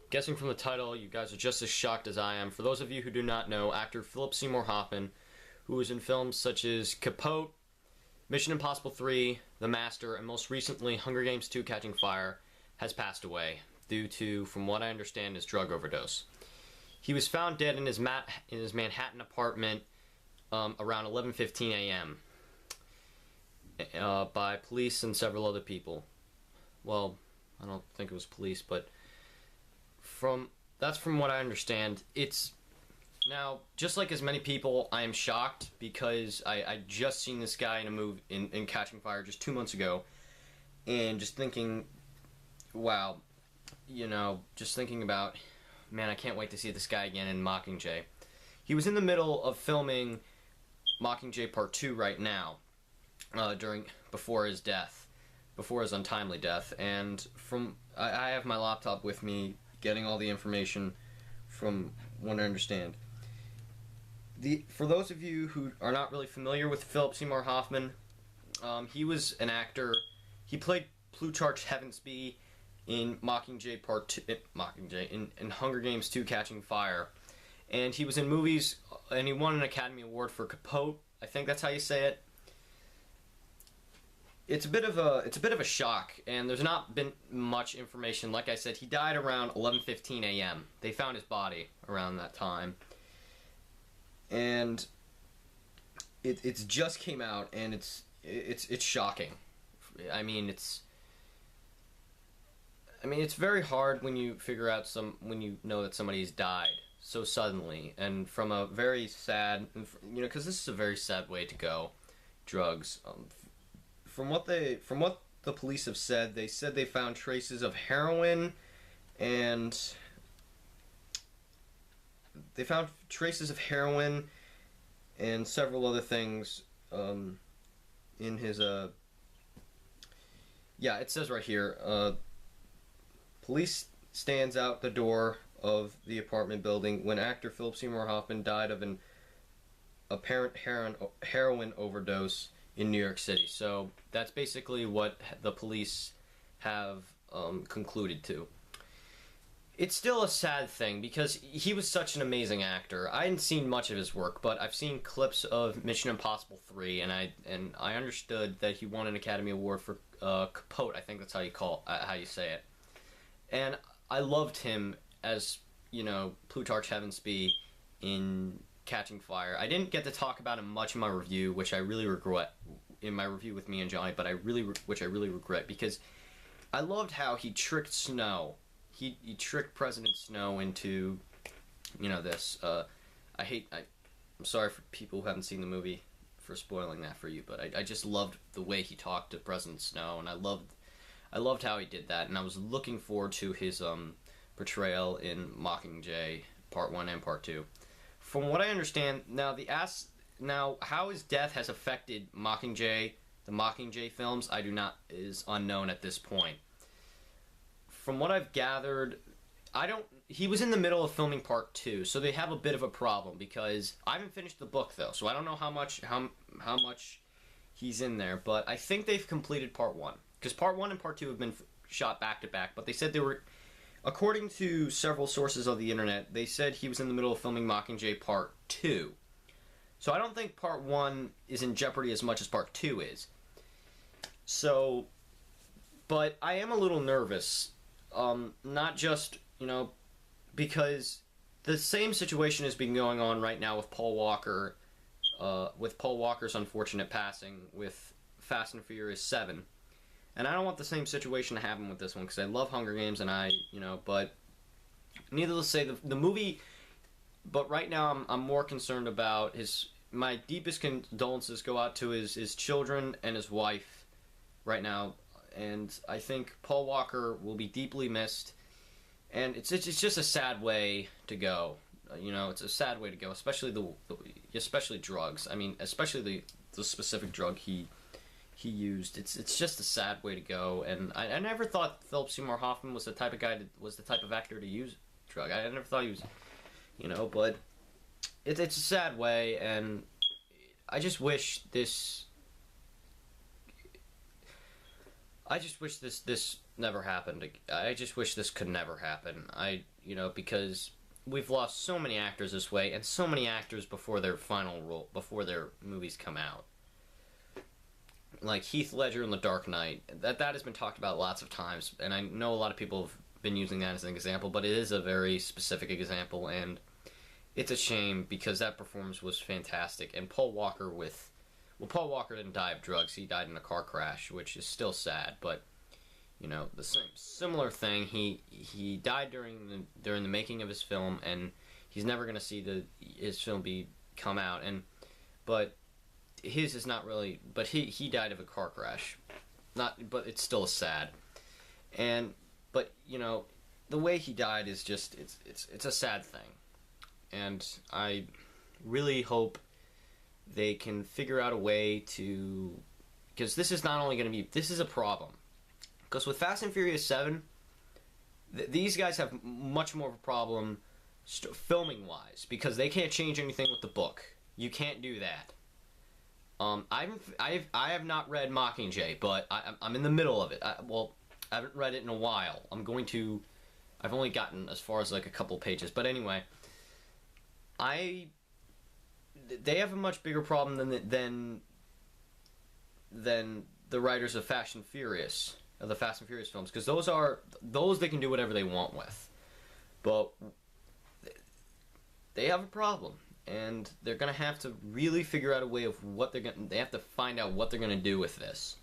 guessing from the title, you guys are just as shocked as I am. For those of you who do not know, actor Philip Seymour Hoffman, who was in films such as Capote, Mission Impossible 3, The Master, and most recently Hunger Games 2: Catching Fire, has passed away due to, from what I understand, his drug overdose. He was found dead in his Manhattan apartment around 11:15 a.m. By police and several other people. Well, I don't think it was police, but that's from what I understand. It's now, just like as many people, I am shocked because I just seen this guy in a movie in Catching Fire just 2 months ago, and just thinking, wow, just thinking about, man, I can't wait to see this guy again in Mockingjay. He was in the middle of filming Mockingjay Part 2 right now, before his untimely death, and I have my laptop with me, getting all the information from what I understand. For those of you who are not really familiar with Philip Seymour Hoffman, he was an actor. He played Plutarch Heavensbee in Mockingjay Part 2, in Hunger Games 2: Catching Fire, and he was in movies, and he won an Academy Award for Capote. I think that's how you say it. It's a bit of a shock, and there's not been much information. Like I said, he died around 11:15 a.m. They found his body around that time, and it's just came out, and it's shocking. I mean, it's very hard when you when you know that somebody's died so suddenly, and from a very sad, because this is a very sad way to go. Drugs. From what the police have said, they found traces of heroin, and several other things in his it says right here, police stands out the door of the apartment building when actor Philip Seymour Hoffman died of an apparent heroin overdose in New York City. So that's basically what the police have concluded to. It's still a sad thing because he was such an amazing actor. I hadn't seen much of his work, but I've seen clips of Mission Impossible 3, and I understood that he won an Academy Award for Capote. I think that's how you say it. And I loved him as, Plutarch Heavensbee in Catching Fire. I didn't get to talk about him much in my review, which I really regret, in my review with me and Johnny, but which I really regret, because I loved how he tricked Snow. He tricked President Snow into, this. I'm sorry for people who haven't seen the movie for spoiling that for you, but I just loved the way he talked to President Snow, and I loved how he did that, and I was looking forward to his portrayal in Mockingjay Part 1 and Part 2. From what I understand, now how his death has affected the Mockingjay films, is unknown at this point. From what I've gathered, he was in the middle of filming Part 2, so they have a bit of a problem, because I haven't finished the book though, so I don't know how much he's in there, but I think they've completed Part 1, because Part 1 and Part 2 have been shot back to back, but they said they were, according to several sources of the internet, they said he was in the middle of filming Mockingjay Part 2. So I don't think Part 1 is in jeopardy as much as Part 2 is. So, but I am a little nervous. Not just, because the same situation has been going on right now with Paul Walker, with Paul Walker's unfortunate passing with Fast and Furious 7. And I don't want the same situation to happen with this one, because I love Hunger Games, and but needless to say, the movie, but right now I'm more concerned about my deepest condolences go out to his children and his wife right now, and I think Paul Walker will be deeply missed, and it's just a sad way to go. It's a sad way to go, especially especially drugs. I mean, especially the specific drug he used. It's just a sad way to go, and I never thought Philip Seymour Hoffman was the type of actor to use drug. I never thought he was, but it's a sad way, and I just wish this never happened. I just wish this could never happen. Because we've lost so many actors this way, and so many actors before their final role, before their movies come out. Like Heath Ledger in The Dark Knight. That has been talked about lots of times, and I know a lot of people have been using that as an example, but it is a very specific example, and it's a shame because that performance was fantastic. And Paul Walker didn't die of drugs. He died in a car crash, which is still sad, but the similar thing. He died during the making of his film, and he's never going to see his film come out. But his is not really. But he died of a car crash, but it's still sad. But the way he died is just it's a sad thing, and I really hope they can figure out a way to, because this is not only going to be, this is a problem. Because with Fast and Furious 7, these guys have much more of a problem filming-wise, because they can't change anything with the book. You can't do that. I have not read Mockingjay, but I'm in the middle of it. I haven't read it in a while. I've only gotten as far as like a couple pages. But anyway, they have a much bigger problem than the writers of Fast and Furious. Of the Fast and Furious films, because those they can do whatever they want with, but they have a problem, and they're gonna have to really figure out a way of they have to find out what they're gonna do with this.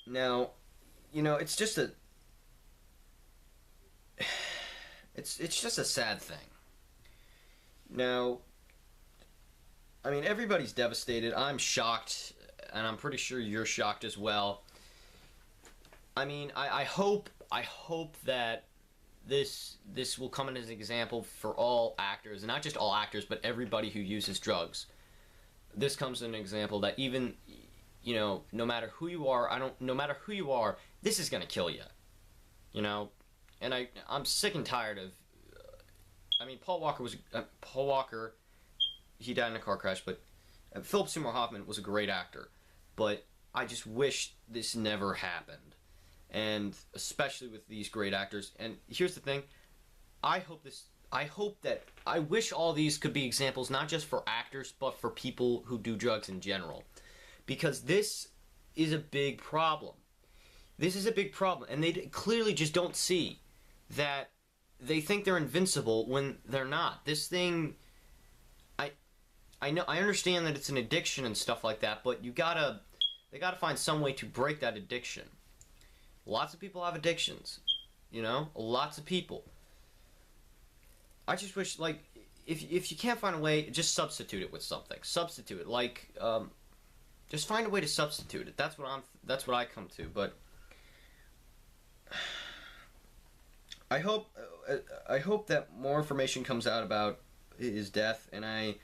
Now, it's just it's just a sad thing. Now, I mean, everybody's devastated. I'm shocked, and I'm pretty sure you're shocked as well. I mean, I hope that this will come in as an example for all actors, and not just all actors, but everybody who uses drugs. This comes as an example that even, no matter who you are, this is gonna kill you. And I'm sick and tired of. Paul Walker, he died in a car crash, but Philip Seymour Hoffman was a great actor, but I just wish this never happened. And especially with these great actors. And here's the thing, I wish all these could be examples, not just for actors, but for people who do drugs in general. Because this is a big problem. This is a big problem. And they clearly just don't see that they think they're invincible when they're not. This thing, I understand that it's an addiction and stuff like that, but they gotta find some way to break that addiction. Lots of people have addictions, lots of people. I just wish, if you can't find a way, just substitute it with something. Substitute it, just find a way to substitute it. That's what I come to. But I hope that more information comes out about his death, and and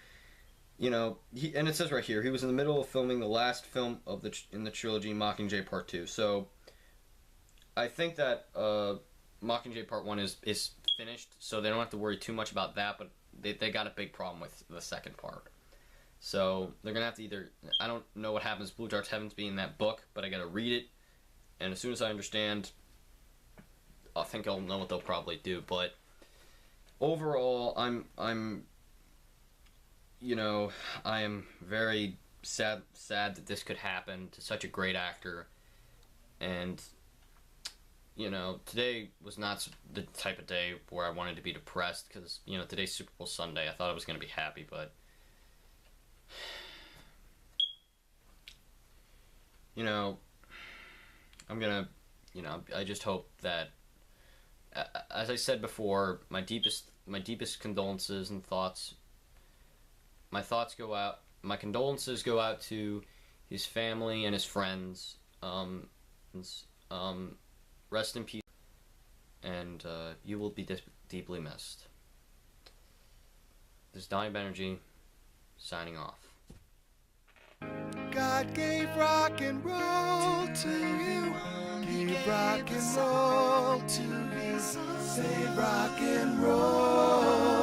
it says right here, he was in the middle of filming the last film in the trilogy, Mockingjay Part 2. So I think that Mockingjay Part 1 is finished, so they don't have to worry too much about that, but they got a big problem with the second part. So they're going to have to either, I don't know what happens Blue Darts Heavens being that book, but I got to read it, and as soon as I understand, I think I'll know what they'll probably do. But overall, I am very sad that this could happen to such a great actor, and today was not the type of day where I wanted to be depressed, because, today's Super Bowl Sunday. I thought I was going to be happy, but, I'm going to, I just hope that, as I said before, my deepest condolences and thoughts, my condolences go out to his family and his friends, rest in peace, and you will be deeply missed. This is Donnie Banerjee, signing off. God gave rock and roll to you, gave rock and roll to you, say rock and roll.